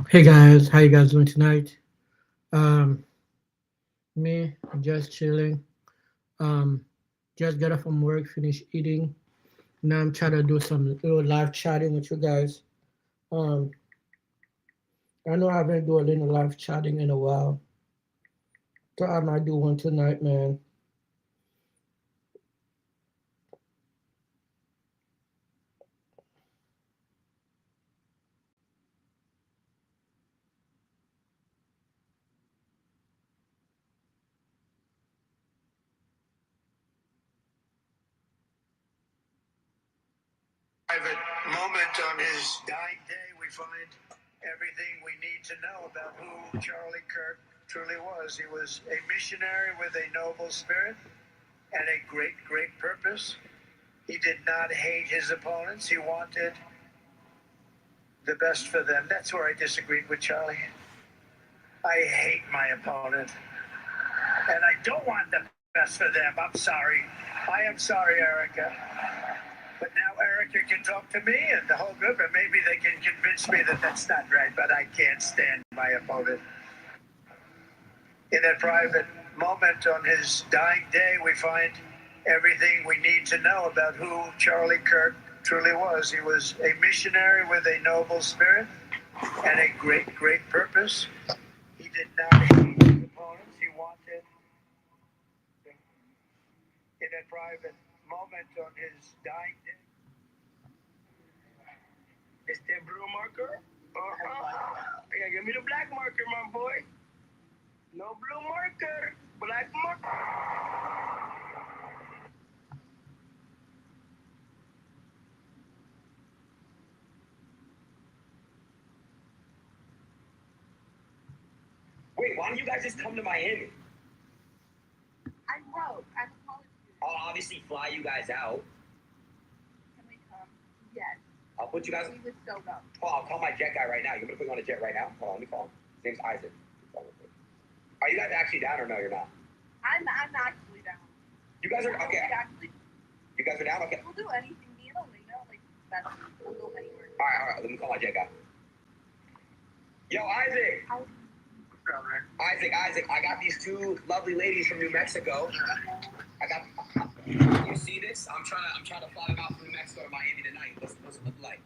Hey guys, how you guys doing tonight? Um, me just chilling. Um, just got off from work, finished eating. Now I'm trying to do some little live chatting with you guys. Um, I know I haven't do a little live chatting in a while, so I might do one tonight, man. Private moment on his dying day, we find everything we need to know about who Charlie Kirk truly was. He was a missionary with a noble spirit and a great, great purpose. He did not hate his opponents. He wanted the best for them. That's where I disagreed with Charlie. I hate my opponent, and I don't want the best for them. I'm sorry. I am sorry, Erica. But now Erica can talk to me and the whole group, and maybe they can convince me that that's not right, but I can't stand my opponent. In that private moment on his dying day, we find everything we need to know about who Charlie Kirk truly was. He was a missionary with a noble spirit and a great, great purpose. He did not hate his opponents. He wanted, in that private moment on his dying day, it's the blue marker. Yeah, give me the black marker, my boy. No blue marker, black marker. Wait, why don't you guys just come to Miami? I'm broke. I'm a college student. I'll obviously fly you guys out. Can we come? Yes. I'll put you guys. We would so go. Oh, I'll call my jet guy right now. You want me to put you on a jet right now? Hold on, let me call him. His name's Isaac. Are you guys actually down or no? You're not. I'm actually down. You guys are okay. Actually, You guys are down. Okay. we'll do anything. Me and Elena, like that's we'll go anywhere. All right. Let me call my jet guy. Yo, Isaac. Isaac, I got these two lovely ladies from New Mexico. I got. You see this? I'm trying to fly them out from New Mexico to Miami tonight. What's it look like?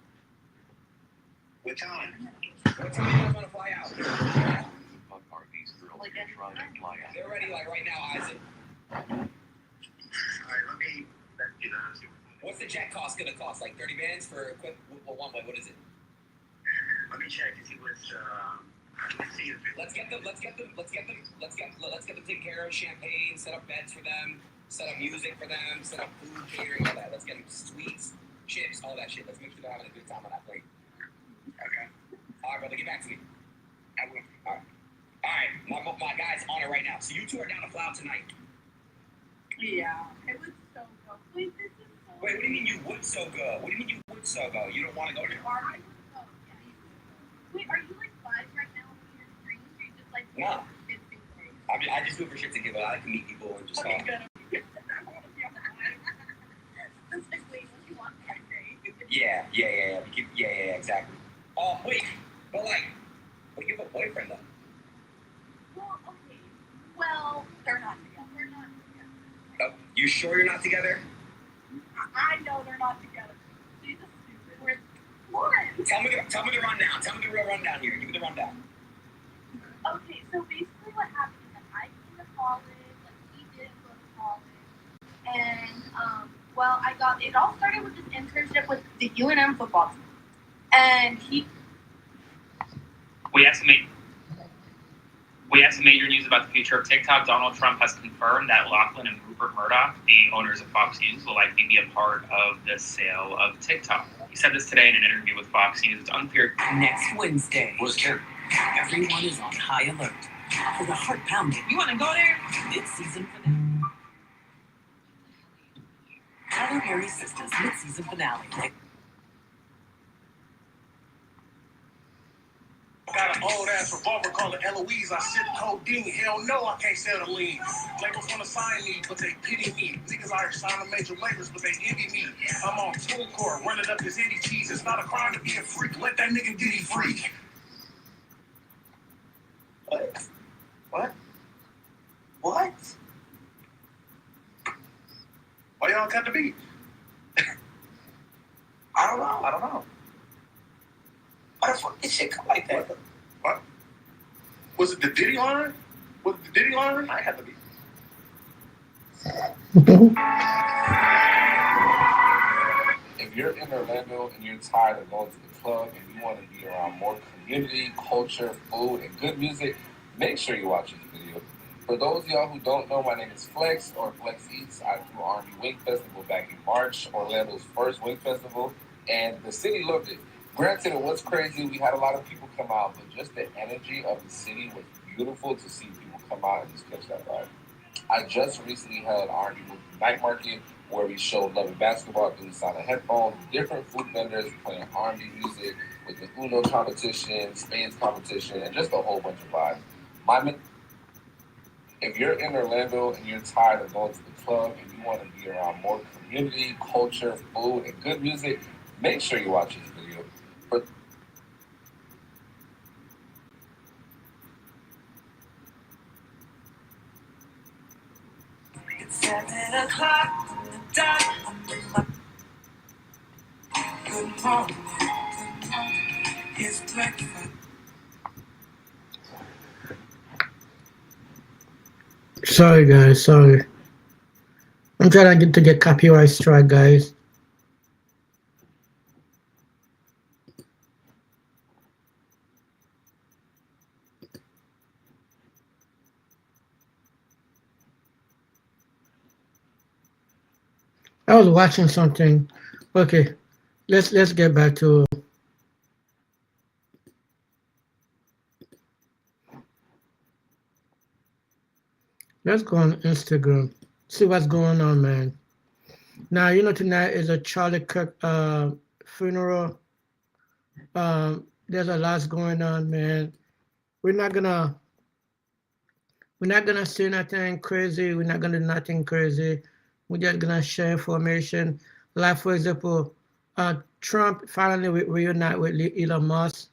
What time? What time do you guys want to fly out? Like They're ready like right now, Isaac. All right, let me do that. What's the jet cost gonna cost? Like 30 bands for a quick one way? What is it? Let me check to see what's. See if it. Let's get them taken care of. Champagne, set up beds for them, set up music for them, set up food, catering, all that. Let's get them sweets, chips, all that shit. Let's make sure they're having a good time on that plane. Okay. All right, brother, get back to me. I will. All right, my guy's on it right now. So you two are down to fly out tonight. Yeah, it was so good. Wait, this is so. Wait, what do you mean you would so go? What do you mean you would so go? You don't want to go there? I would go. Yeah. Wait, are you like live right now on your screen? Or you just like No. it's in place? I just do it for shits and giggles. I like to meet people and just Okay, talk. good. It's like, wait, what do you want that day? Yeah, exactly. Oh, wait, but you have a boyfriend though. Well, okay. Well, they're not together. They're not together. You sure you're not together? I know they're not together. She's a stupid. We're Florence. Tell me the rundown. Tell me the real rundown here. Give me the rundown. Okay, so basically what happened is that I came to college, like he didn't go to college, and well, it all started with this internship with the UNM football team, and We estimate your news about the future of TikTok. Donald Trump has confirmed that Lachlan and Rupert Murdoch, the owners of Fox News, will likely be a part of the sale of TikTok. He said this today in an interview with Fox News. It's unclear. Next Wednesday, What's Ken? everyone is on high alert for the heart-pounding you want to go there? mid-season finale. Tyler Perry's Sisters mid-season finale. Got an old ass revolver called Eloise. I sip codeine. Hell no, I can't sell the lean. Labels wanna sign me, but they pity me. Niggas out here signing major labels, but they envy me. I'm on tour court, running up this Eddie cheese. It's not a crime to be a freak. Let that nigga Diddy freak. What? Why y'all cut the beat? I don't know. Why the fuck this shit come like that? What? Was it the Diddy line? Was it the Diddy line? I had to be. If you're in Orlando and you're tired of going to the club and you want to be around more community, culture, food, and good music, make sure you watch this video. For those of y'all who don't know, my name is Flex, or Flex Eats. I threw R&B Wing Festival back in March, Orlando's first Wing Festival, and the city loved it. Granted, it was crazy. We had a lot of people come out, but just the energy of the city was beautiful to see people come out and just catch that vibe. I just recently held R&B Night Market, where we showed love and basketball through the sound of headphones, different food vendors playing R&B music with the Uno competition, Spades competition, and just a whole bunch of vibes. If you're in Orlando and you're tired of going to the club and you want to be around more community, culture, food, and good music, make sure you watch this video. It's 7 o'clock on the dot. I'm in my good morning. It's breakfast. Sorry, guys. Sorry. I'm trying to get copyright strike, guys. I was watching something. Okay, let's get back to. Let's go on Instagram. See what's going on, man. Now you know tonight is a Charlie Kirk funeral. There's a lot going on, man. We're not gonna say nothing crazy. We're not gonna do nothing crazy. We're just gonna share information. Like for example, Trump finally reunite with Elon Musk.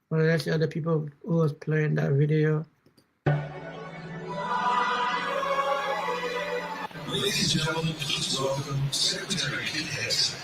Well, that's the other people who was playing that video. Ladies and gentlemen, please welcome Secretary Pete Hegseth.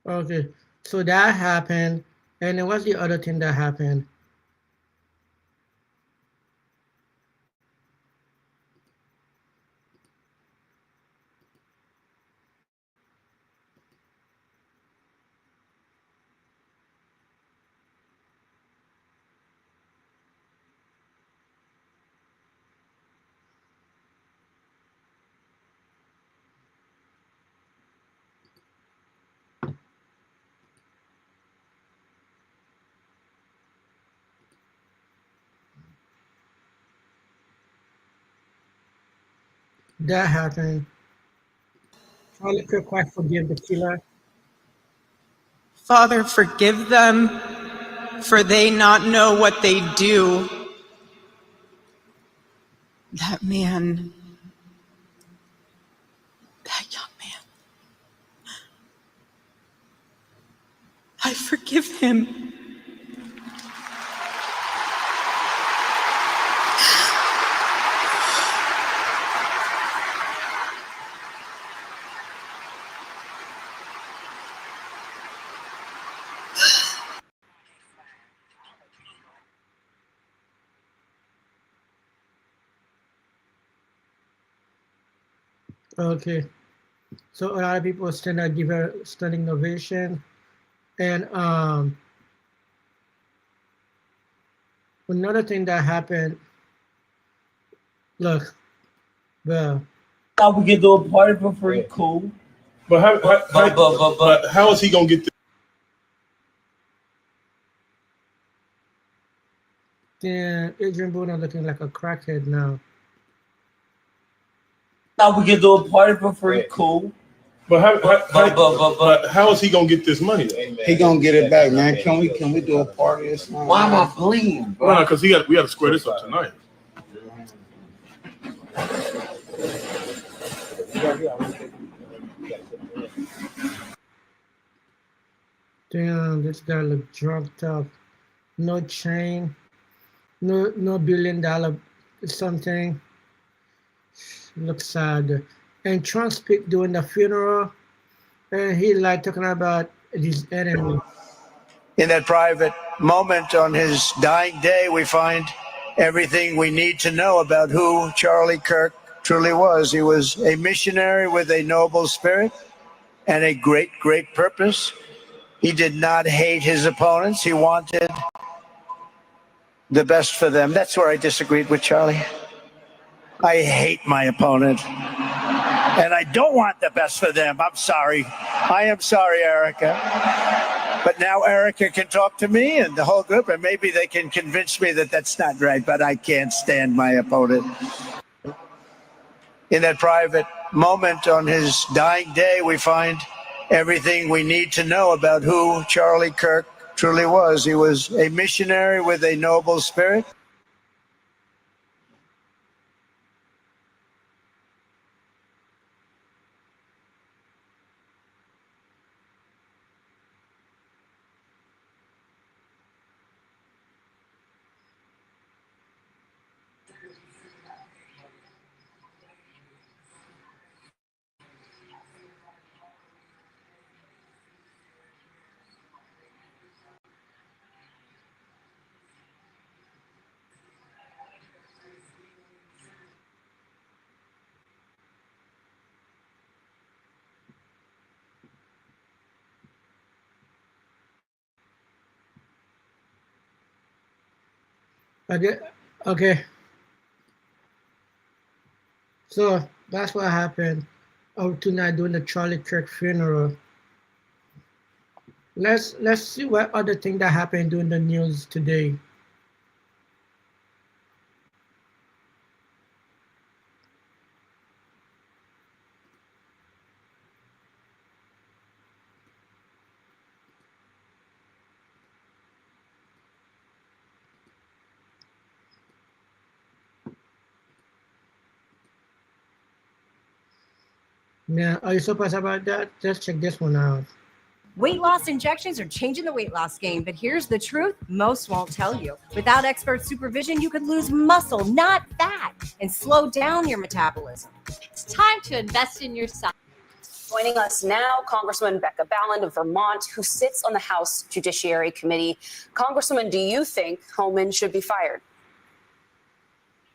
Okay, so that happened, and then what's the other thing that happened? That happened. Charlie Kirk quite forgive the killer. Father, forgive them, for they not know what they do. That man, that young man, I forgive him. Okay, so a lot of people stand up, give her standing ovation, and another thing that happened. Look, bro. How we get to a party for free? Cool. But how is he gonna get? Then Adrian Bruno looking like a crackhead now. Thought we could do a party for free. Cool. But how is he gonna get this money? He gonna get it back, man. Can we do a party or something? Why am I bleeding, bro? No, because we got to square this up tonight. Damn, this guy look drunk up. No chain, no $1 billion something. Looks sad. And Trump speak during the funeral, and he like talking about his enemy. In that private moment on his dying day, we find everything we need to know about who Charlie Kirk truly was. He was a missionary with a noble spirit and a great, great purpose. He did not hate his opponents. He wanted the best for them. That's where I disagreed with Charlie. I hate my opponent, and I don't want the best for them. I'm sorry. I am sorry, Erica. But now Erica can talk to me and the whole group, and maybe they can convince me that that's not right, but I can't stand my opponent. In that private moment on his dying day, we find everything we need to know about who Charlie Kirk truly was. He was a missionary with a noble spirit. Okay. So that's what happened tonight during the Charlie Kirk funeral. Let's see what other thing that happened during the news today. Yeah, are you surprised about that? Let's check this one out. Weight loss injections are changing the weight loss game, but here's the truth most won't tell you. Without expert supervision, you could lose muscle, not fat, and slow down your metabolism. It's time to invest in yourself. Joining us now, Congresswoman Becca Balint of Vermont, who sits on the House Judiciary Committee. Congresswoman, do you think Homan should be fired?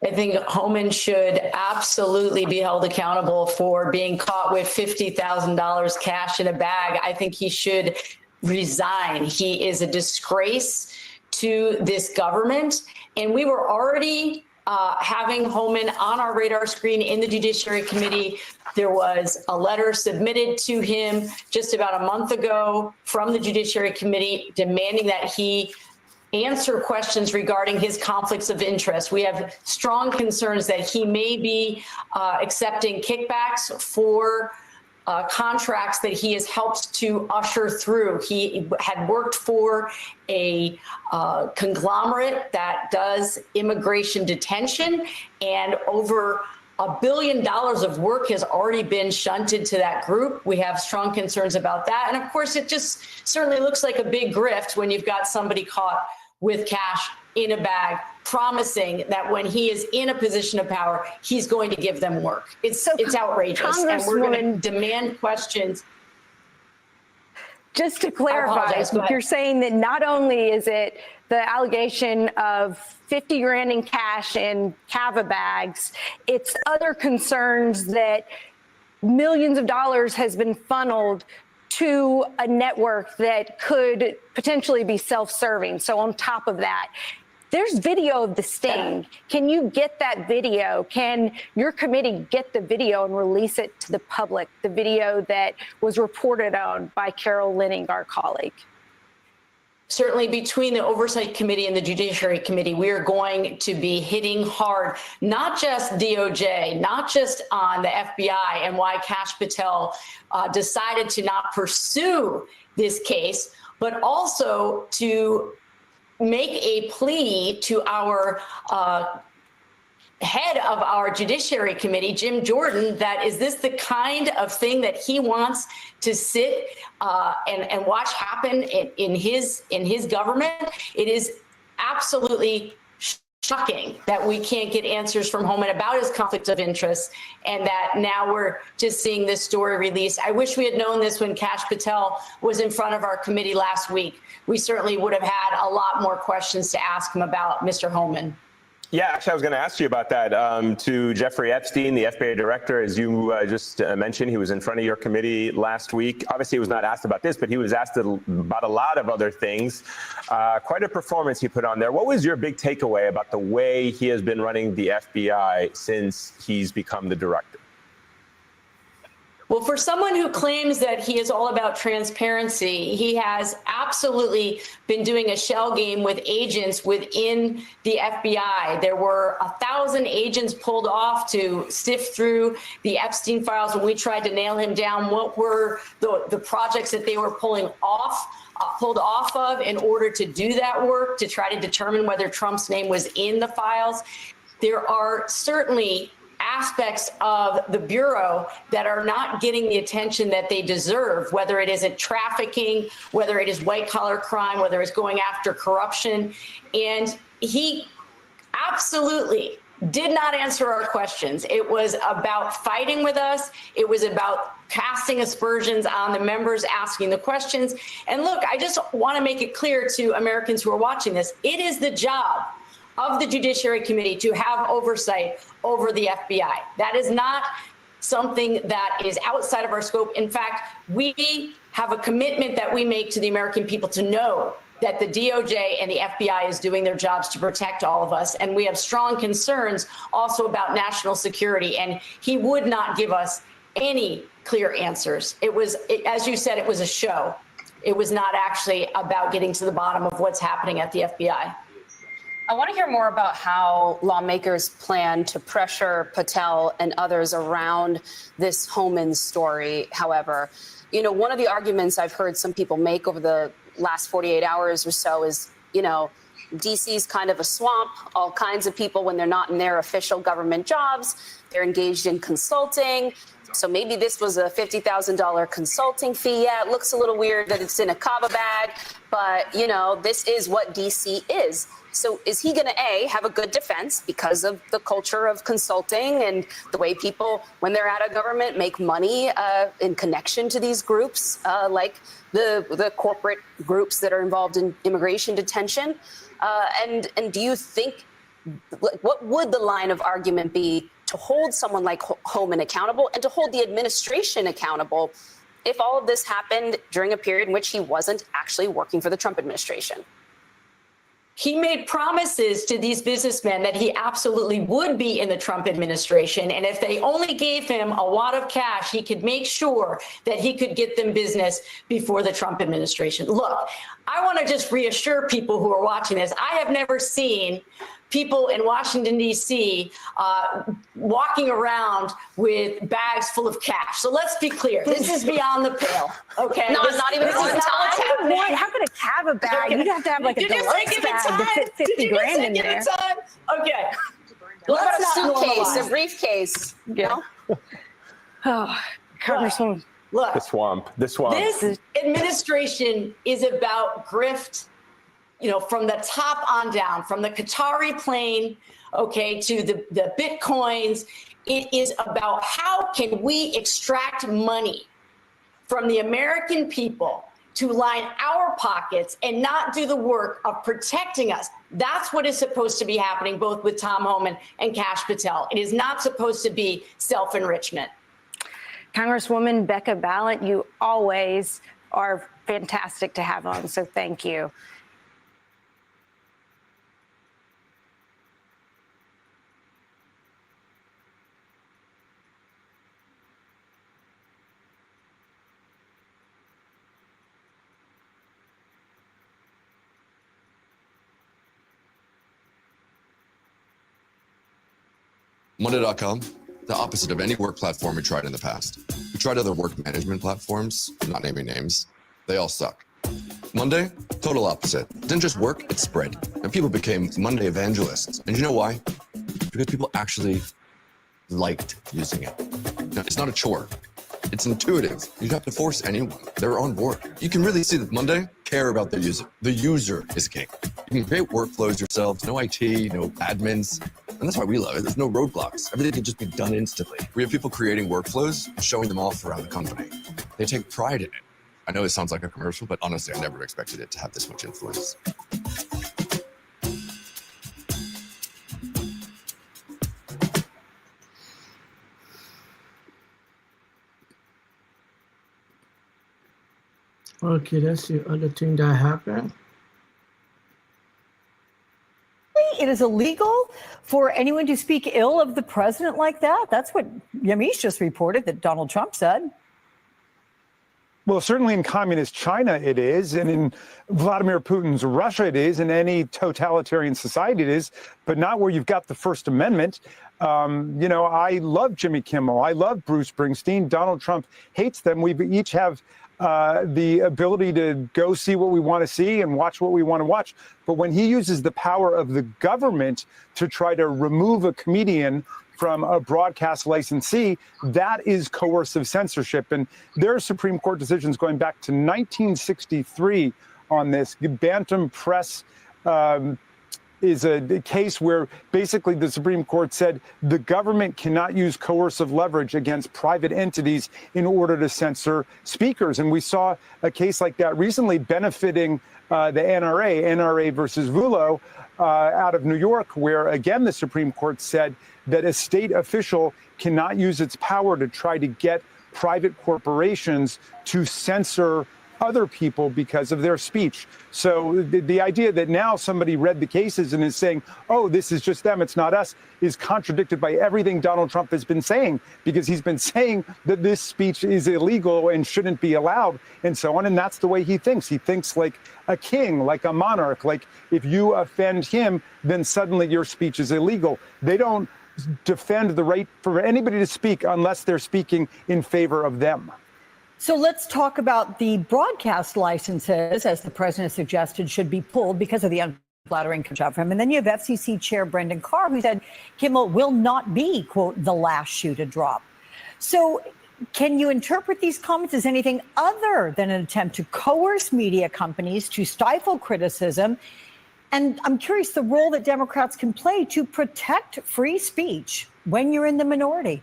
I think Homan should absolutely be held accountable for being caught with $50,000 cash in a bag. I think he should resign. He is a disgrace to this government. And we were already having Homan on our radar screen in the Judiciary Committee. There was a letter submitted to him just about a month ago from the Judiciary Committee demanding that he answer questions regarding his conflicts of interest. We have strong concerns that he may be accepting kickbacks for contracts that he has helped to usher through. He had worked for a conglomerate that does immigration detention, and over $1 billion of work has already been shunted to that group. We have strong concerns about that. And of course, it just certainly looks like a big grift when you've got somebody caught with cash in a bag, promising that when he is in a position of power, he's going to give them work. It's outrageous, and we're going to demand questions. Just to clarify, you're saying that not only is it the allegation of 50 grand in cash in Cava bags, it's other concerns that millions of dollars has been funneled to a network that could potentially be self-serving. So on top of that, there's video of the sting. Can you get that video? Can your committee get the video and release it to the public, the video that was reported on by Carol Linning, our colleague? certainly between the Oversight Committee and the Judiciary Committee, we are going to be hitting hard, not just DOJ, not just on the FBI and why Kash Patel decided to not pursue this case, but also to make a plea to our head of our Judiciary Committee, Jim Jordan, that is this the kind of thing that he wants to sit and watch happen in his government? It is absolutely shocking that we can't get answers from Homan about his conflict of interest, and that now we're just seeing this story released. I wish we had known this when Kash Patel was in front of our committee last week. We certainly would have had a lot more questions to ask him about Mr. Homan. Yeah, actually, I was going to ask you about that. To Jeffrey Epstein, the FBI director, as you just mentioned, he was in front of your committee last week. Obviously, he was not asked about this, but he was asked about a lot of other things. Quite a performance he put on there. What was your big takeaway about the way he has been running the FBI since he's become the director? Well, for someone who claims that he is all about transparency, he has absolutely been doing a shell game with agents within the FBI. There were 1,000 agents pulled off to sift through the Epstein files when we tried to nail him down. What were the projects that they were pulled off of in order to do that work, to try to determine whether Trump's name was in the files? There are certainly aspects of the Bureau that are not getting the attention that they deserve, whether it isn't trafficking, whether it is white-collar crime, whether it's going after corruption. And he absolutely did not answer our questions. It was about fighting with us. It was about casting aspersions on the members asking the questions. And look, I just want to make it clear to Americans who are watching this, it is the job of the Judiciary Committee to have oversight over the FBI. That is not something that is outside of our scope. In fact, we have a commitment that we make to the American people to know that the DOJ and the FBI is doing their jobs to protect all of us. And we have strong concerns also about national security. And he would not give us any clear answers. As you said, it was a show. It was not actually about getting to the bottom of what's happening at the FBI. I want to hear more about how lawmakers plan to pressure Patel and others around this Homan story. However, you know, one of the arguments I've heard some people make over the last 48 hours or so is, you know, DC's kind of a swamp. All kinds of people, when they're not in their official government jobs, they're engaged in consulting. So maybe this was a $50,000 consulting fee. Yeah, it looks a little weird that it's in a kava bag, but, you know, this is what DC is. So is he going to, A, have a good defense because of the culture of consulting and the way people, when they're out of government, make money in connection to these groups, like the corporate groups that are involved in immigration detention? And do you think, what would the line of argument be to hold someone like Homan accountable and to hold the administration accountable if all of this happened during a period in which he wasn't actually working for the Trump administration? He made promises to these businessmen that he absolutely would be in the Trump administration. And if they only gave him a wad of cash, he could make sure that he could get them business before the Trump administration. Look, I want to just reassure people who are watching this. I have never seen people in Washington, D.C. Walking around with bags full of cash. So let's be clear. This is beyond the pale. Okay. Not even one time. How could a cava bag? You'd have to have like a deluxe bag to fit 50 grand in there. Okay. What about a suitcase, a briefcase? Yeah. Oh, Congresswoman. Look, the swamp. This administration is about grift, you know, from the top on down, from the Qatari plane, okay, to the Bitcoins. It is about how can we extract money from the American people to line our pockets and not do the work of protecting us. That's what is supposed to be happening both with Tom Homan and Kash Patel. It is not supposed to be self-enrichment. Congresswoman Becca Balint, you always are fantastic to have on, so thank you. Monday.com, the opposite of any work platform we tried in the past. We tried other work management platforms, not naming names. They all suck. Monday, total opposite. It didn't just work, it spread. And people became Monday evangelists. And you know why? Because people actually liked using it. Now, it's not a chore. It's intuitive. You don't have to force anyone. They're on board. You can really see that Monday care about the user. The user is king. You can create workflows yourselves, no IT, no admins. And that's why we love it. There's no roadblocks. Everything can just be done instantly. We have people creating workflows and showing them off around the company. They take pride in it. I know it sounds like a commercial, but honestly, I never expected it to have this much influence. Okay, that's the other thing that happened. It is illegal for anyone to speak ill of the president like that. That's what Yamiche just reported that Donald Trump said. Well, certainly in communist China it is, and in Vladimir Putin's Russia it is, in any totalitarian society it is, but not where you've got the First Amendment. I love Jimmy Kimmel. I love Bruce Springsteen. Donald Trump hates them. We each have the ability to go see what we want to see and watch what we want to watch. But when he uses the power of the government to try to remove a comedian from a broadcast licensee, that is coercive censorship. And there are Supreme Court decisions going back to 1963 on this. Bantam Press is a case where basically the Supreme Court said the government cannot use coercive leverage against private entities in order to censor speakers. And we saw a case like that recently benefiting the NRA versus Vullo out of New York, where again the Supreme Court said that a state official cannot use its power to try to get private corporations to censor other people because of their speech. So the idea that now somebody read the cases and is saying, oh, this is just them, it's not us, is contradicted by everything Donald Trump has been saying, because he's been saying that this speech is illegal and shouldn't be allowed and so on. And that's the way he thinks. He thinks like a king, like a monarch, like if you offend him, then suddenly your speech is illegal. They don't defend the right for anybody to speak unless they're speaking in favor of them. So let's talk about the broadcast licenses, as the president suggested, should be pulled because of the unflattering job for him. And then you have FCC Chair Brendan Carr, who said Kimmel will not be, quote, the last shoe to drop. So can you interpret these comments as anything other than an attempt to coerce media companies to stifle criticism? And I'm curious the role that Democrats can play to protect free speech when you're in the minority.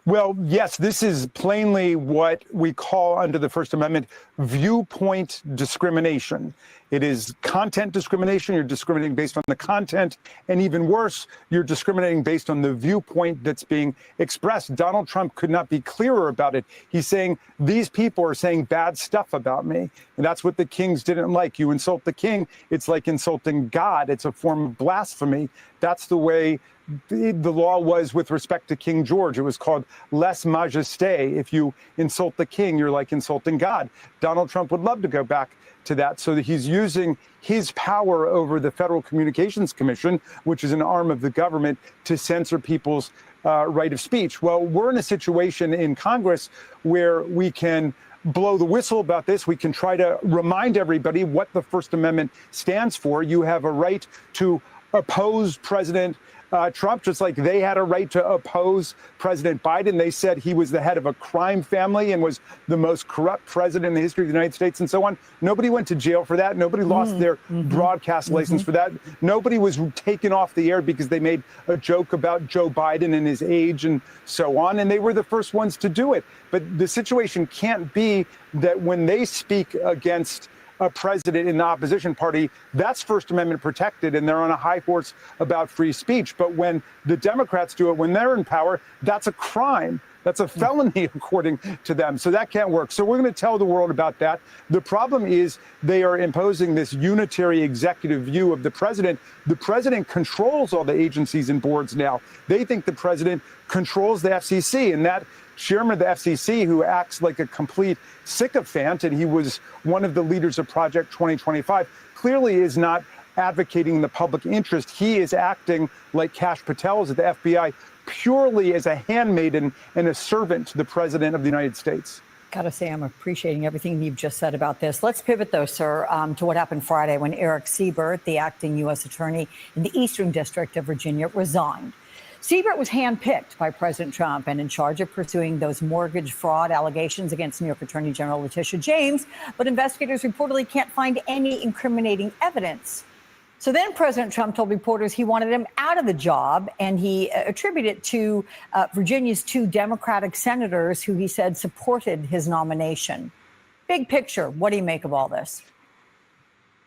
Well, yes, this is plainly what we call under the First Amendment viewpoint discrimination. It is content discrimination. You're discriminating based on the content. And even worse, you're discriminating based on the viewpoint that's being expressed. Donald Trump could not be clearer about it. He's saying these people are saying bad stuff about me. And that's what the kings didn't like. You insult the king, it's like insulting God. It's a form of blasphemy. That's the way the law was with respect to King George. It was called lèse majesté. If you insult the king, you're like insulting God. Donald Trump would love to go back to that, so that he's using his power over the Federal Communications Commission, which is an arm of the government, to censor people's right of speech. Well, we're in a situation in Congress where we can blow the whistle about this. We can try to remind everybody what the First Amendment stands for. You have a right to oppose President Trump, just like they had a right to oppose President Biden. They said he was the head of a crime family and was the most corrupt president in the history of the United States and so on. Nobody went to jail for that. Nobody lost their broadcast license for that. Nobody was taken off the air because they made a joke about Joe Biden and his age and so on. And they were the first ones to do it. But the situation can't be that when they speak against a president in the opposition party, that's First Amendment protected, and they're on a high horse about free speech. But when the Democrats do it, when they're in power, that's a crime. That's a felony, according to them. So that can't work. So we're going to tell the world about that. The problem is they are imposing this unitary executive view of the president. The president controls all the agencies and boards now. They think the president controls the FCC, and that chairman of the FCC, who acts like a complete sycophant, and he was one of the leaders of Project 2025, clearly is not advocating the public interest. He is acting like Kash Patel is at the FBI, purely as a handmaiden and a servant to the President of the United States. Gotta say, I'm appreciating everything you've just said about this. Let's pivot, though, sir, to what happened Friday when Eric Siebert, the acting U.S. attorney in the Eastern District of Virginia, resigned. Siebert was handpicked by President Trump and in charge of pursuing those mortgage fraud allegations against New York Attorney General Letitia James, but investigators reportedly can't find any incriminating evidence. So then President Trump told reporters he wanted him out of the job, and he attributed it to Virginia's 2 Democratic senators who he said supported his nomination. Big picture, what do you make of all this?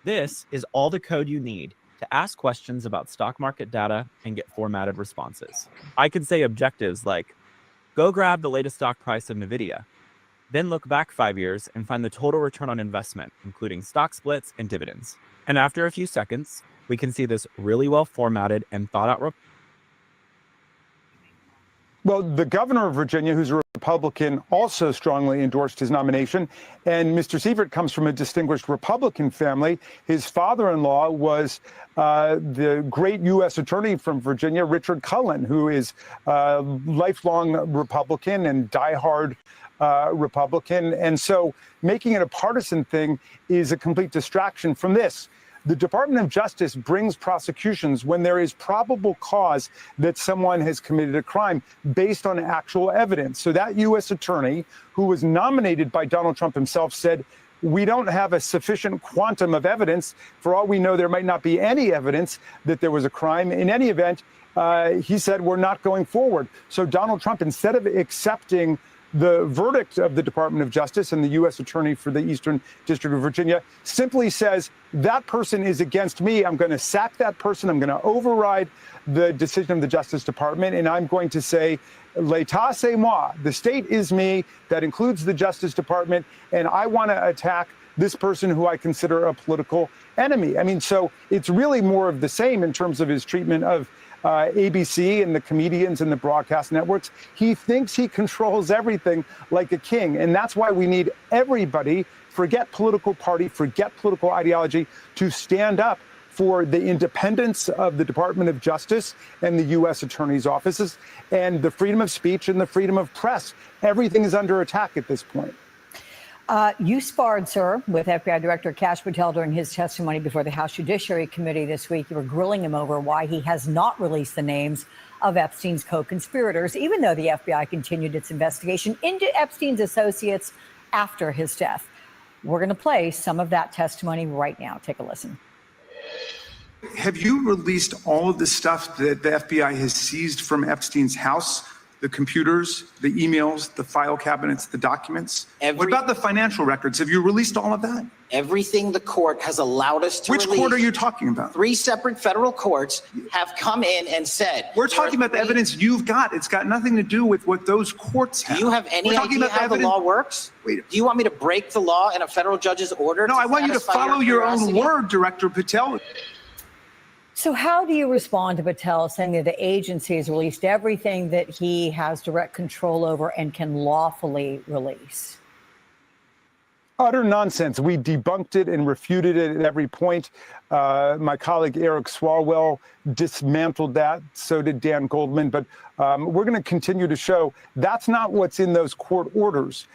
This is all the code you need to ask questions about stock market data and get formatted responses. I could say objectives like, go grab the latest stock price of NVIDIA, then look back 5 years and find the total return on investment, including stock splits and dividends. And after a few seconds, we can see this really well formatted and thought out. Well, the governor of Virginia, who's a Republican, also strongly endorsed his nomination. And Mr. Siebert comes from a distinguished Republican family. His father-in-law was the great U.S. attorney from Virginia, Richard Cullen, who is a lifelong Republican and diehard Republican. And so making it a partisan thing is a complete distraction from this. The Department of Justice brings prosecutions when there is probable cause that someone has committed a crime based on actual evidence. So that U.S. attorney, who was nominated by Donald Trump himself, said, we don't have a sufficient quantum of evidence. For all we know, there might not be any evidence that there was a crime. In any event, he said, we're not going forward. So Donald Trump, instead of accepting the verdict of the Department of Justice and the U.S. attorney for the Eastern District of Virginia, simply says, that person is against me. I'm going to sack that person. I'm going to override the decision of the Justice Department. And I'm going to say, l'état c'est moi. The state is me. That includes the Justice Department. And I want to attack this person who I consider a political enemy. I mean, so it's really more of the same in terms of his treatment of ABC and the comedians and the broadcast networks. He thinks he controls everything like a king. And that's why we need everybody, forget political party, forget political ideology, to stand up for the independence of the Department of Justice and the U.S. Attorney's offices and the freedom of speech and the freedom of press. Everything is under attack at this point. You sparred, sir, with FBI Director Kash Patel during his testimony before the House Judiciary Committee this week. You were grilling him over why he has not released the names of Epstein's co-conspirators, even though the FBI continued its investigation into Epstein's associates after his death. We're going to play some of that testimony right now. Take a listen. Have you released all of the stuff that the FBI has seized from Epstein's house? The computers, the emails, the file cabinets, the documents? What about the financial records? Have you released all of that? Everything the court has allowed us to Which release. court are you talking about? 3 separate federal courts have come in and said. We're talking about the evidence you've got. It's got nothing to do with what those courts have. Do you have any idea how the law works? Wait. Do you want me to break the law in a federal judge's order? No, I want you to follow your own word, Director Patel. So how do you respond to Patel saying that the agency has released everything that he has direct control over and can lawfully release? Utter nonsense. We debunked it and refuted it at every point. My colleague Eric Swalwell dismantled that. So did Dan Goldman. But we're going to continue to show that's not what's in those court orders.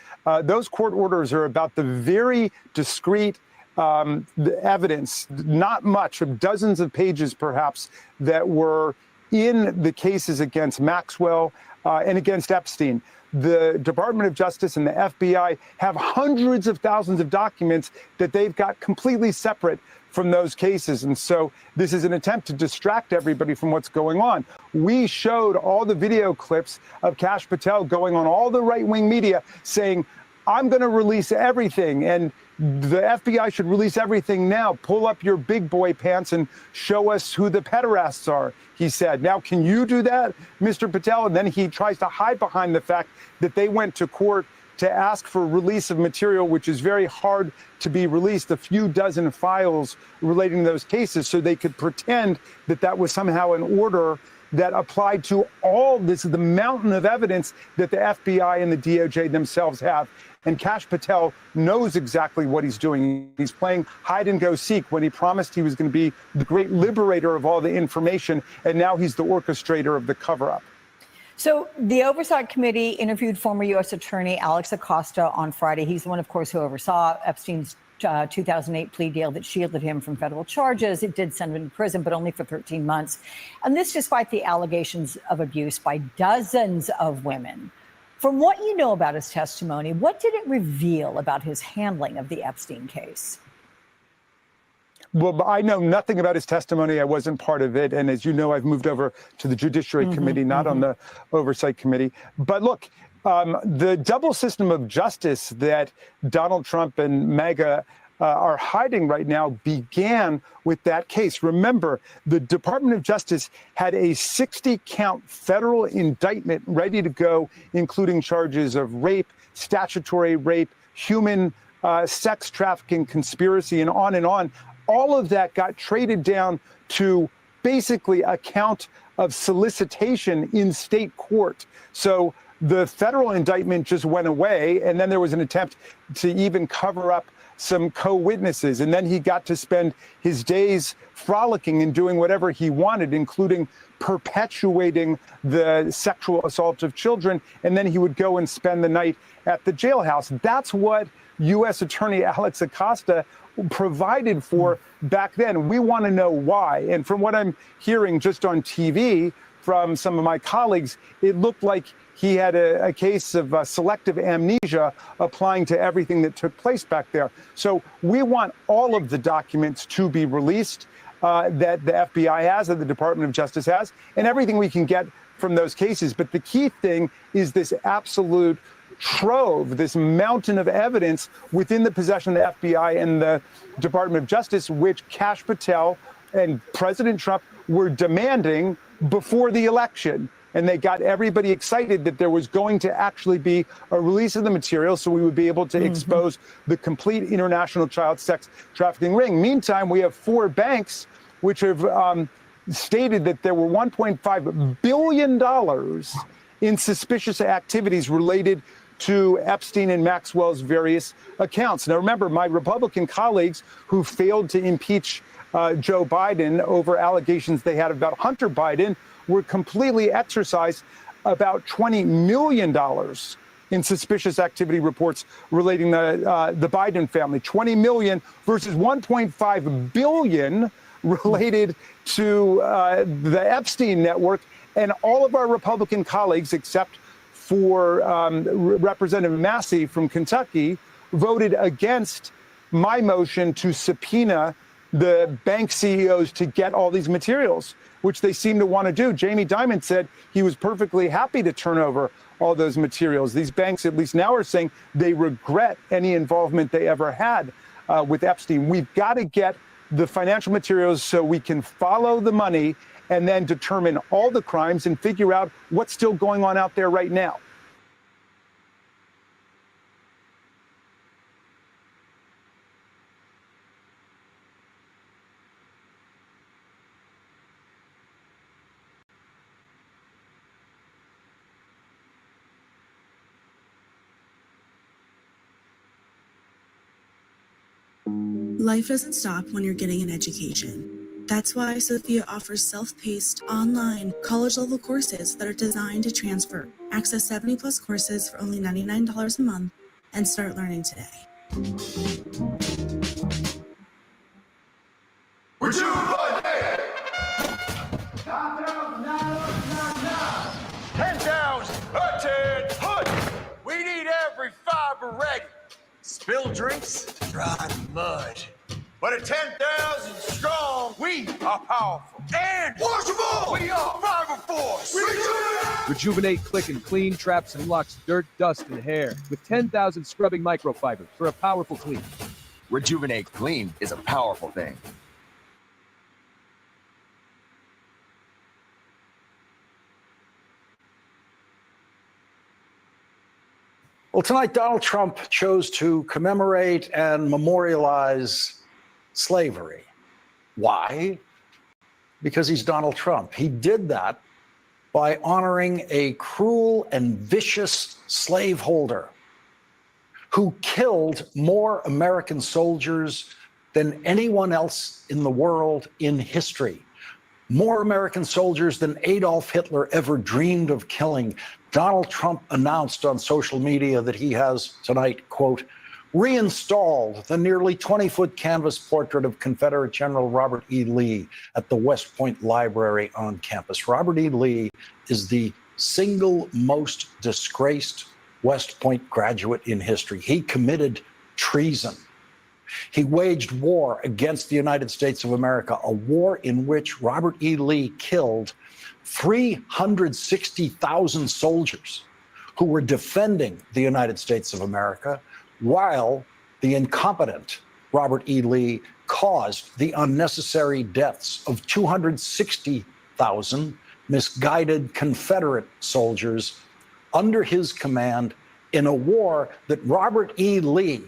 Those court orders are about the very discrete the evidence, not much, of dozens of pages perhaps, that were in the cases against Maxwell and against Epstein. The Department of Justice and the FBI have hundreds of thousands of documents that they've got completely separate from those cases. And so this is an attempt to distract everybody from what's going on. We showed all the video clips of Kash Patel going on all the right-wing media saying, I'm going to release everything, and the FBI should release everything now. Pull up your big boy pants and show us who the pederasts are, he said. Now, can you do that, Mr. Patel? And then he tries to hide behind the fact that they went to court to ask for release of material, which is very hard to be released, a few dozen files relating to those cases, so they could pretend that that was somehow an order that applied to all this, the mountain of evidence that the FBI and the DOJ themselves have. And Kash Patel knows exactly what he's doing. He's playing hide and go seek when he promised he was going to be the great liberator of all the information, and now he's the orchestrator of the cover-up. So the Oversight Committee interviewed former U.S. Attorney Alex Acosta on Friday. He's the one, of course, who oversaw Epstein's 2008 plea deal that shielded him from federal charges. It did send him to prison, but only for 13 months. And this despite the allegations of abuse by dozens of women. From what you know about his testimony, what did it reveal about his handling of the Epstein case? Well, I know nothing about his testimony. I wasn't part of it. And as you know, I've moved over to the Judiciary Committee, not on the Oversight Committee. But look, the double system of justice that Donald Trump and MAGA are hiding right now began with that case. Remember, the Department of Justice had a 60-count federal indictment ready to go, including charges of rape, statutory rape, human sex trafficking, conspiracy, and on and on. All of that got traded down to basically a count of solicitation in state court. So the federal indictment just went away, and then there was an attempt to even cover up some co-witnesses. And then he got to spend his days frolicking and doing whatever he wanted, including perpetuating the sexual assault of children. And then he would go and spend the night at the jailhouse. That's what U.S. Attorney Alex Acosta provided for back then. We want to know why. And from what I'm hearing just on TV from some of my colleagues, it looked like he had a case of selective amnesia applying to everything that took place back there. So we want all of the documents to be released that the FBI has, that the Department of Justice has, and everything we can get from those cases. But the key thing is this absolute trove, this mountain of evidence within the possession of the FBI and the Department of Justice, which Kash Patel and President Trump were demanding before the election. And they got everybody excited that there was going to actually be a release of the material so we would be able to expose the complete international child sex trafficking ring. Meantime, we have 4 banks which have stated that there were $1.5 billion in suspicious activities related to Epstein and Maxwell's various accounts. Now, remember, my Republican colleagues who failed to impeach Joe Biden over allegations they had about Hunter Biden were completely exercised about $20 million in suspicious activity reports relating to the Biden family. 20 million versus 1.5 billion related to the Epstein network. And all of our Republican colleagues, except for Representative Massey from Kentucky, voted against my motion to subpoena the bank CEOs to get all these materials, which they seem to want to do. Jamie Dimon said he was perfectly happy to turn over all those materials. These banks, at least now, are saying they regret any involvement they ever had with Epstein. We've got to get the financial materials so we can follow the money and then determine all the crimes and figure out what's still going on out there right now. Life doesn't stop when you're getting an education. That's why Sophia offers self-paced, online, college-level courses that are designed to transfer. Access 70-plus courses for only $99 a month and start learning today. Would you like it? 10,000, attend, we need every fiber ready. Spilled drinks, dry mud. But at 10,000 strong, we are powerful. And washable! We are Fiber Force! Rejuvenate, click, and clean traps and locks dirt, dust, and hair with 10,000 scrubbing microfibers for a powerful clean. Rejuvenate Clean is a powerful thing. Well, tonight, Donald Trump chose to commemorate and memorialize slavery. Why? Because he's Donald Trump. He did that by honoring a cruel and vicious slaveholder who killed more American soldiers than anyone else in the world in history. More American soldiers than Adolf Hitler ever dreamed of killing. Donald Trump announced on social media that he has tonight, quote, reinstalled the nearly 20-foot canvas portrait of Confederate General Robert E. Lee at the West Point Library on campus. Robert E. Lee is the single most disgraced West Point graduate in history. He committed treason. He waged war against the United States of America, a war in which Robert E. Lee killed 360,000 soldiers who were defending the United States of America, while the incompetent Robert E. Lee caused the unnecessary deaths of 260,000 misguided Confederate soldiers under his command in a war that Robert E. Lee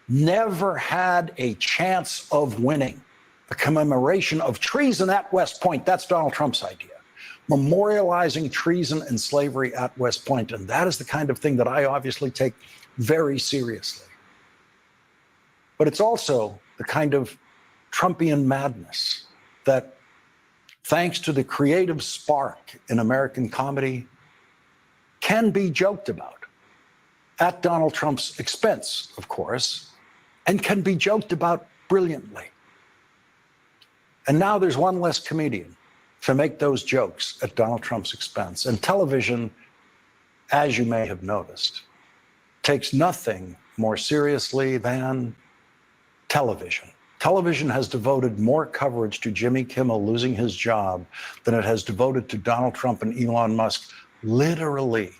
never had a chance of winning. A commemoration of treason at West Point. That's Donald Trump's idea. Memorializing treason and slavery at West Point. And that is the kind of thing that I obviously take very seriously. But it's also the kind of Trumpian madness that, thanks to the creative spark in American comedy, can be joked about at Donald Trump's expense, of course, and can be joked about brilliantly. And now there's one less comedian to make those jokes at Donald Trump's expense. And television, as you may have noticed, takes nothing more seriously than television. Television has devoted more coverage to Jimmy Kimmel losing his job than it has devoted to Donald Trump and Elon Musk literally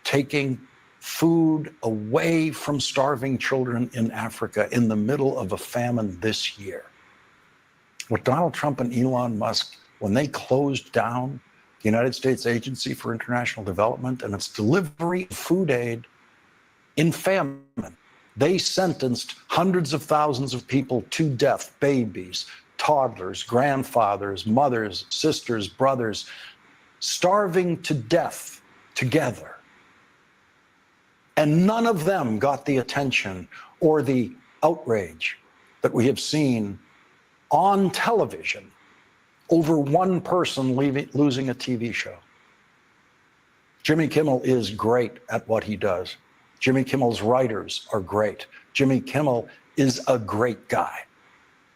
taking food away from starving children in Africa in the middle of a famine this year. What Donald Trump and Elon Musk, when they closed down the United States Agency for International Development and its delivery of food aid in famine, they sentenced hundreds of thousands of people to death, babies, toddlers, grandfathers, mothers, sisters, brothers, starving to death together. And none of them got the attention or the outrage that we have seen on television over one person losing a TV show. Jimmy Kimmel is great at what he does. Jimmy Kimmel's writers are great. Jimmy Kimmel is a great guy.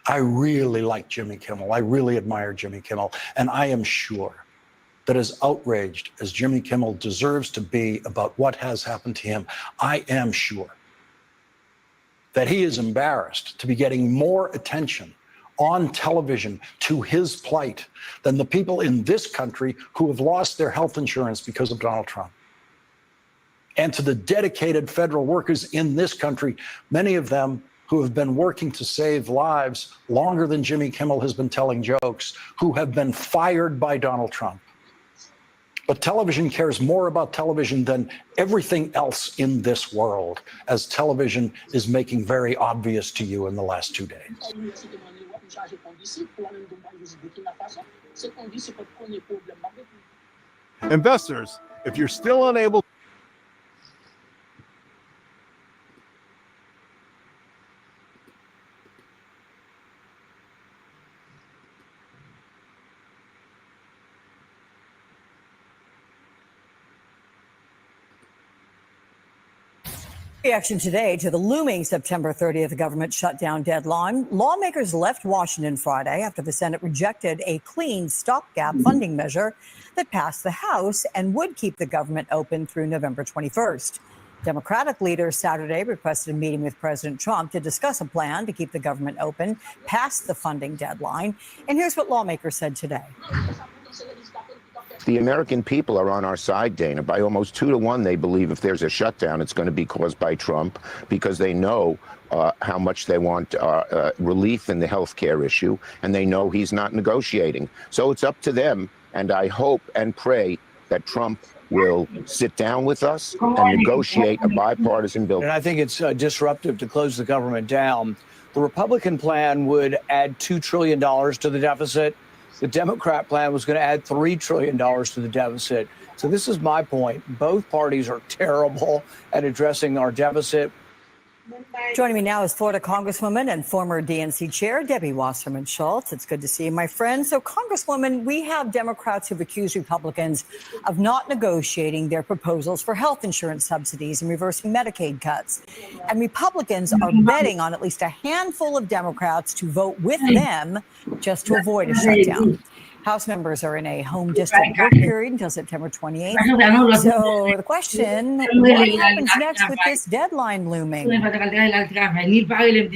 I really like Jimmy Kimmel. I really admire Jimmy Kimmel. And I am sure that as outraged as Jimmy Kimmel deserves to be about what has happened to him, I am sure that he is embarrassed to be getting more attention on television to his plight than the people in this country who have lost their health insurance because of Donald Trump. And to the dedicated federal workers in this country, many of them who have been working to save lives longer than Jimmy Kimmel has been telling jokes, who have been fired by Donald Trump. But television cares more about television than everything else in this world, as television is making very obvious to you in the last 2 days. Investors, if you're still unable Reaction today to the looming September 30th government shutdown deadline. Lawmakers left Washington Friday after the Senate rejected a clean stopgap funding measure that passed the House and would keep the government open through November 21st. Democratic leaders Saturday requested a meeting with President Trump to discuss a plan to keep the government open past the funding deadline. And here's what lawmakers said today. The American people are on our side, Dana. By almost 2-1, they believe if there's a shutdown, it's going to be caused by Trump, because they know how much they want relief in the health care issue, and they know he's not negotiating. So it's up to them, and I hope and pray that Trump will sit down with us and negotiate a bipartisan bill. And I think it's disruptive to close the government down. The Republican plan would add $2 trillion to the deficit. The Democrat plan was going to add $3 trillion to the deficit. So this is my point. Both parties are terrible at addressing our deficit. Joining me now is Florida Congresswoman and former DNC Chair Debbie Wasserman Schultz. It's good to see you, my friend. So, Congresswoman, we have Democrats who've accused Republicans of not negotiating their proposals for health insurance subsidies and reversing Medicaid cuts. And Republicans are betting on at least a handful of Democrats to vote with them just to avoid a shutdown. House members are in a home district work period until September 28th. So the question, what happens next with this deadline looming?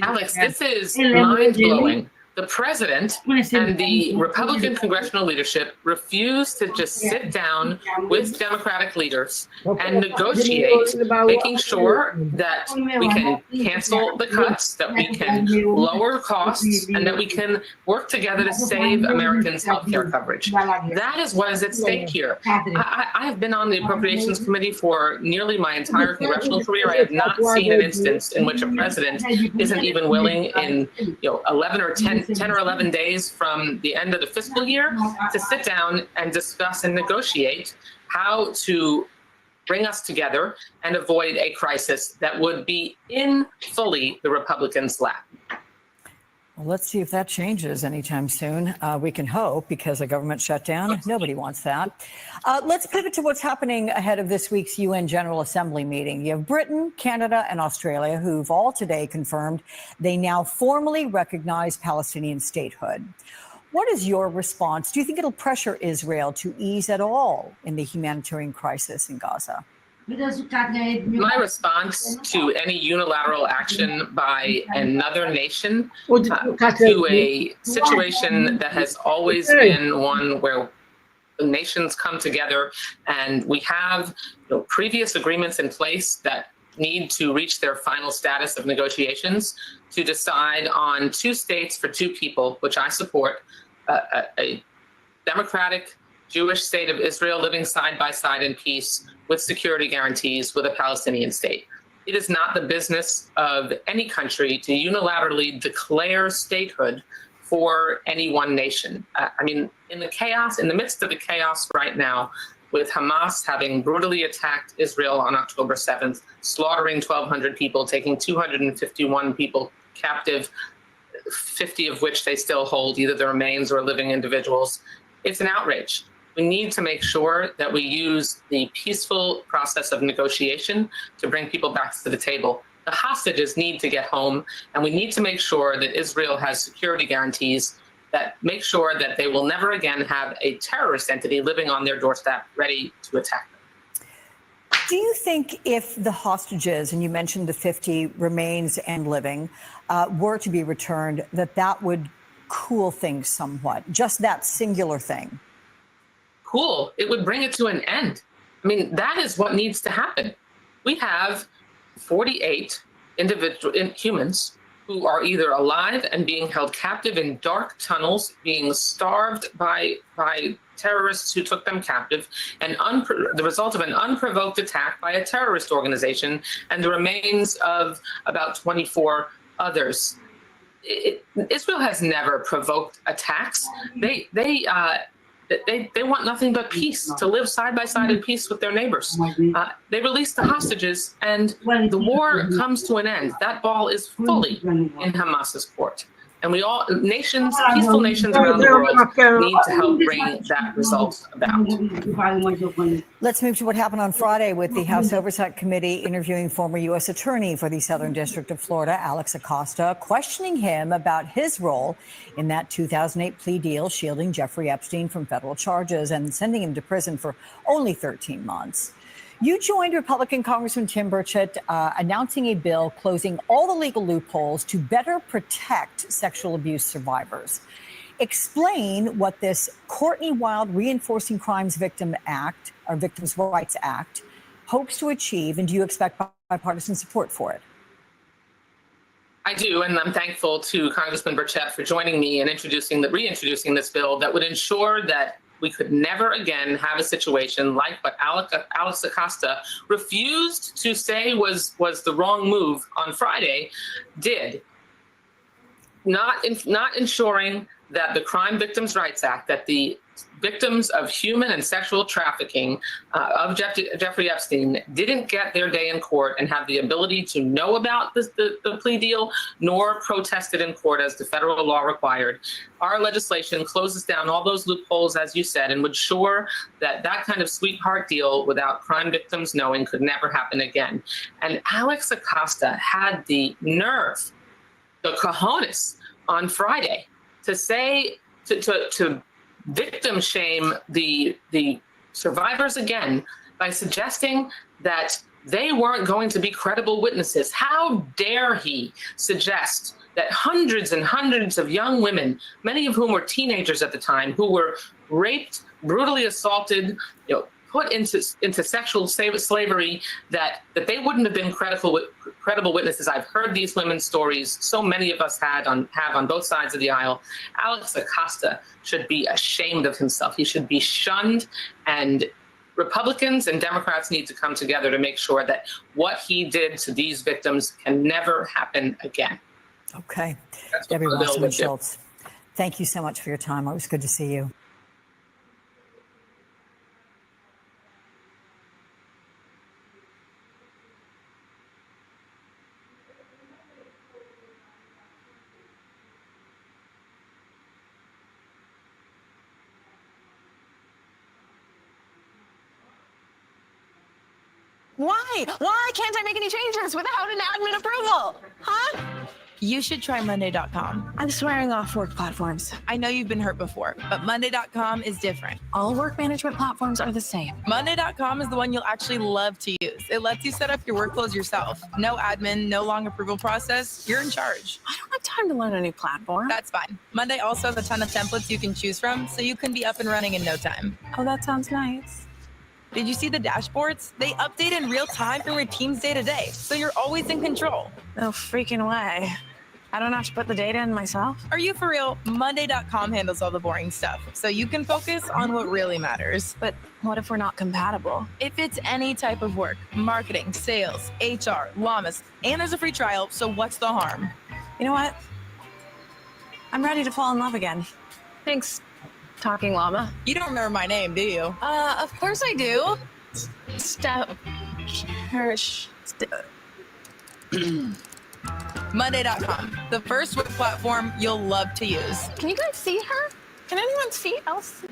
Alex, this is mind-blowing. The president and the Republican congressional leadership refuse to just sit down with Democratic leaders and negotiate, making sure that we can cancel the cuts, that we can lower costs, and that we can work together to save Americans' health care coverage. That is what is at stake here. I have been on the Appropriations Committee for nearly my entire congressional career. I have not seen an instance in which a president isn't even willing in 10 or 11 days from the end of the fiscal year to sit down and discuss and negotiate how to bring us together and avoid a crisis that would be in fully the Republicans' lap. Well, let's see if that changes anytime soon. We can hope, because a government shutdown, nobody wants that. Let's pivot to what's happening ahead of this week's UN General Assembly meeting. You have Britain, Canada, and Australia, who've all today confirmed they now formally recognize Palestinian statehood. What is your response? Do you think it'll pressure Israel to ease at all in the humanitarian crisis in Gaza? My response to any unilateral action by another nation to a situation that has always been one where nations come together and we have previous agreements in place that need to reach their final status of negotiations to decide on 2 states for 2 people, which I support, a democratic Jewish state of Israel living side by side in peace with security guarantees with a Palestinian state. It is not the business of any country to unilaterally declare statehood for any one nation. I mean, in the midst of the chaos right now, with Hamas having brutally attacked Israel on October 7th, slaughtering 1,200 people, taking 251 people captive, 50 of which they still hold, either the remains or living individuals, it's an outrage. We need to make sure that we use the peaceful process of negotiation to bring people back to the table. The hostages need to get home, and we need to make sure that Israel has security guarantees that make sure that they will never again have a terrorist entity living on their doorstep ready to attack them. Do you think if the hostages, and you mentioned the 50 remains and living, were to be returned, that would cool things somewhat, just that singular thing? Cool. It would bring it to an end. I mean, that is what needs to happen. We have 48 humans who are either alive and being held captive in dark tunnels, being starved by terrorists who took them captive, and the result of an unprovoked attack by a terrorist organization, and the remains of about 24 others. Israel has never provoked attacks. They want nothing but peace, to live side by side in peace with their neighbors. They release the hostages, and the war comes to an end. That ball is fully in Hamas's court. And we all, peaceful nations around the world need to help bring that result about. Let's move to what happened on Friday with the House Oversight Committee interviewing former U.S. Attorney for the Southern District of Florida, Alex Acosta, questioning him about his role in that 2008 plea deal shielding Jeffrey Epstein from federal charges and sending him to prison for only 13 months. You joined Republican Congressman Tim Burchett announcing a bill closing all the legal loopholes to better protect sexual abuse survivors. Explain what this Courtney Wild Reinforcing Crimes Victim Act, or Victims' Rights Act, hopes to achieve, and do you expect bipartisan support for it? I do, and I'm thankful to Congressman Burchett for joining me and reintroducing this bill that would ensure that we could never again have a situation like what Alex Acosta refused to say was the wrong move on Friday did. Not ensuring that the Crime Victims' Rights Act, that the victims of human and sexual trafficking of Jeffrey Epstein didn't get their day in court and have the ability to know about the plea deal, nor protest it in court as the federal law required. Our legislation closes down all those loopholes, as you said, and would ensure that that kind of sweetheart deal without crime victims knowing could never happen again. And Alex Acosta had the nerve, the cojones, on Friday to say, to victim shame the survivors again by suggesting that they weren't going to be credible witnesses. How dare he suggest that hundreds and hundreds of young women, many of whom were teenagers at the time, who were raped, brutally assaulted, put into sexual slavery, that they wouldn't have been credible witnesses. I've heard these women's stories. So many of us have on both sides of the aisle. Alex Acosta should be ashamed of himself. He should be shunned, and Republicans and Democrats need to come together to make sure that what he did to these victims can never happen again. Okay. Debbie Wasserman Schultz, thank you so much for your time. It was good to see you. Why? Why can't I make any changes without an admin approval? Huh? You should try Monday.com. I'm swearing off work platforms. I know you've been hurt before, but Monday.com is different. All work management platforms are the same. Monday.com is the one you'll actually love to use. It lets you set up your workflows yourself. No admin, no long approval process. You're in charge. I don't have time to learn a new platform. That's fine. Monday also has a ton of templates you can choose from, so you can be up and running in no time. Oh, that sounds nice. Did you see the dashboards? They update in real time from your team's day to day, so you're always in control. No freaking way. I don't have to put the data in myself? Are you for real? Monday.com handles all the boring stuff, so you can focus on what really matters. But what if we're not compatible? If it's any type of work, marketing, sales, HR, llamas, and there's a free trial, so what's the harm? You know what? I'm ready to fall in love again. Thanks, Talking Llama. You don't remember my name, do you? Of course I do. Monday.com, the first work platform you'll love to use. Can you guys see her? Can anyone see Elsie?